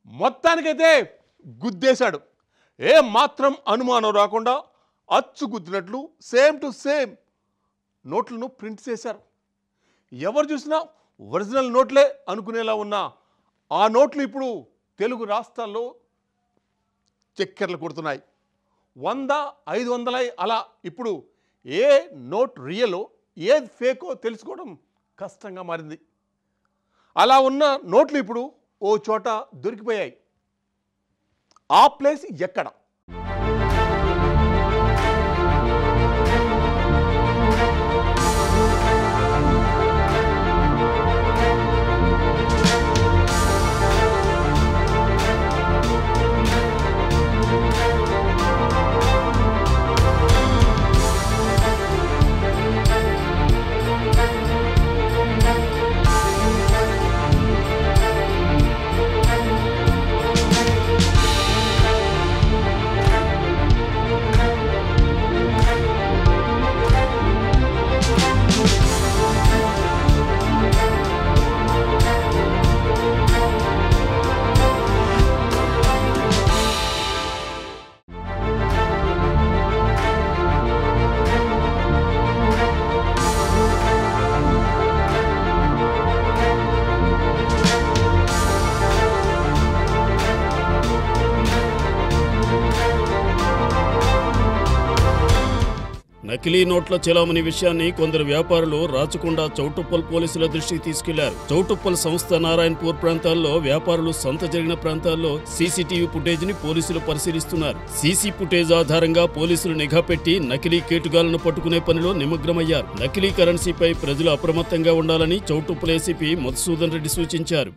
మొత్తానికైతే గుద్దేశాడు. ఏ మాత్రం అనుమానం రాకుండా అచ్చు గుద్దినట్లు సేమ్ టు సేమ్ నోట్లను ప్రింట్ చేశారు. ఎవరు చూసినా ఒరిజినల్ నోట్లే అనుకునేలా ఉన్న ఆ నోట్లు ఇప్పుడు తెలుగు రాష్ట్రాల్లో చక్కెర్లు కొడుతున్నాయి. 100, 500 అలా ఇప్పుడు ఏ నోట్ రియలో ఏది ఫేకో తెలుసుకోవడం కష్టంగా మారింది. అలా ఉన్న నోట్లు ఇప్పుడు ఓ చోట దొరికిపోయాయి. ఆ ప్లేస్ ఎక్కడ? నకిలీ నోట్ల చెలామణి విషయాన్ని కొందరు వ్యాపారులు రాచకొండ చౌటుప్పల్ పోలీసుల దృష్టికి తీసుకెళ్లారు. చౌటుప్పల్ సంస్థ నారాయణపూర్ ప్రాంతాల్లో వ్యాపారులు సంత జరిగిన ప్రాంతాల్లో సీసీటీవీ ఫుటేజ్ ని పోలీసులు పరిశీలిస్తున్నారు. సీసీ ఫుటేజ్ ఆధారంగా పోలీసులు నిఘా పెట్టి నకిలీ కేటుగాళ్లను పట్టుకునే పనిలో నిమగ్నమయ్యారు. నకిలీ కరెన్సీపై ప్రజలు అప్రమత్తంగా ఉండాలని చౌటుప్పల్ ఏసీపీ మధుసూదన్ రెడ్డి సూచించారు.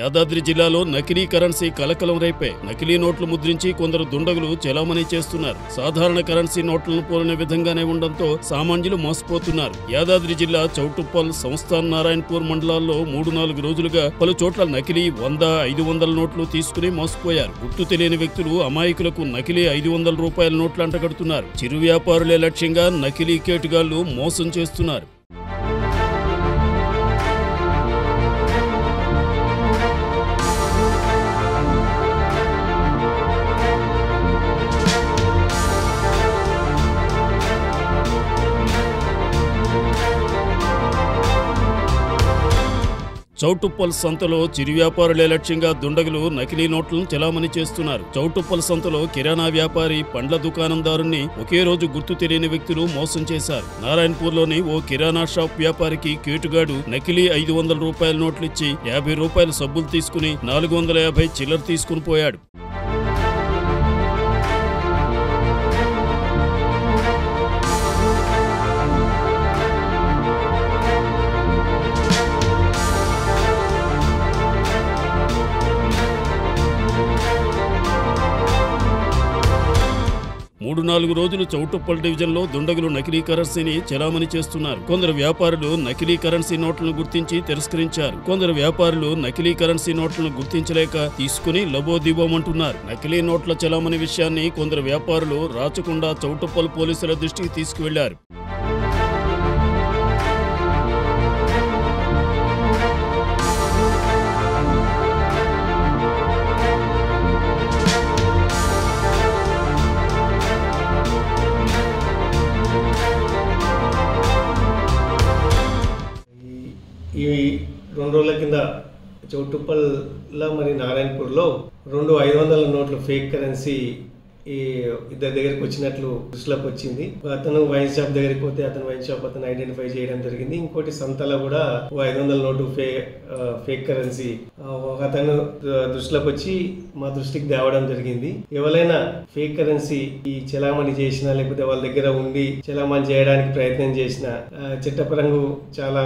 యాదాద్రి జిల్లాలో నకిలీ కరెన్సీ కలకలం రేపే. నకిలీ నోట్లు ముద్రించి కొందరు దుండగులు చెలామణి చేస్తున్నారు. సాధారణ కరెన్సీ నోట్లను పోలిన విధంగానే ఉండడంతో సామాన్యులు మోసపోతున్నారు. యాదాద్రి జిల్లా చౌటుప్పల్, సంస్థాన్ నారాయణపూర్ మండలాల్లో 3-4 రోజులుగా పలు చోట్ల నకిలీ 100, 500 నోట్లు తీసుకుని మోసపోయారు. గుర్తు తెలియని వ్యక్తులు అమాయకులకు నకిలీ 500 రూపాయల నోట్లు అంటగడుతున్నారు. చిరు వ్యాపారులే లక్ష్యంగా నకిలీ కేటుగాళ్లు మోసం చేస్తున్నారు. చౌటుప్పల్ సంతలో చిరు వ్యాపారులే లక్ష్యంగా దుండగులు నకిలీ నోట్లను చెలామణి చేస్తున్నారు. చౌటుప్పల్ సంతలో కిరాణా వ్యాపారి, పండ్ల దుకాణందారుని ఒకే రోజు గుర్తు తెలియని వ్యక్తులు మోసం చేశారు. నారాయణపూర్లోని ఓ కిరాణా షాప్ వ్యాపారికి కేటుగాడు నకిలీ 500 రూపాయల నోట్లిచ్చి 50 రూపాయల సబ్బులు తీసుకుని 450 చిల్లర తీసుకుని పోయాడు. మూడు 4 రోజులు చౌటుప్పల్ డివిజన్లో దుండగులు నకిలీ కరెన్సీని చెలామణి చేస్తున్నారు. కొందరు వ్యాపారులు నకిలీ కరెన్సీ నోట్లను గుర్తించి తిరస్కరించారు. కొందరు వ్యాపారులు నకిలీ కరెన్సీ నోట్లను గుర్తించలేక తీసుకుని లబోదిబోమంటున్నారు. నకిలీ నోట్ల చెలామణి విషయాన్ని కొందరు వ్యాపారులు రాచకొండ చౌటుప్పల్ పోలీసుల దృష్టికి తీసుకువెళ్లారు. ఈ 2 రోజుల కింద చౌటుప్పల్లో మరి నారాయణపూర్లో 2 500 నోట్లు ఫేక్ కరెన్సీ ఈ ఇద్దరి దగ్గరికి వచ్చినట్లు దృష్టిలోకి వచ్చింది. అతను వైన్ షాప్ దగ్గరికి పోతే అతను వైన్ షాప్ అతను ఐడెంటిఫై చేయడం జరిగింది. ఇంకోటి సంతలో కూడా 500 నోటు ఫేక్ కరెన్సీ అతను దృష్టిలోకి వచ్చి మా దృష్టికి తేవడం జరిగింది. ఎవరైనా ఫేక్ కరెన్సీ ఈ చెలామణి చేసినా లేకపోతే వాళ్ళ దగ్గర ఉండి చెలామణి చేయడానికి ప్రయత్నం చేసిన చట్టపరంగా చాలా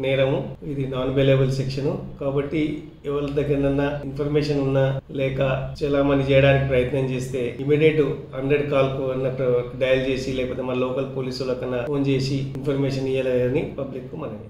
నేరము. ఇది నాన్ బెయిలబుల్ సెక్షన్. కాబట్టి ఎవరి దగ్గరన్నా ఇన్ఫర్మేషన్ ఉన్నా లేక చెలామణి చేయడానికి ప్రయత్నం చేస్తే ఇమీడియట్ 100 కాల్ డయల్ చేసి లేకపోతే మన లోకల్ పోలీసుల కన్నా ఫోన్ చేసి ఇన్ఫర్మేషన్ ఇవ్వాలని పబ్లిక్ మనకి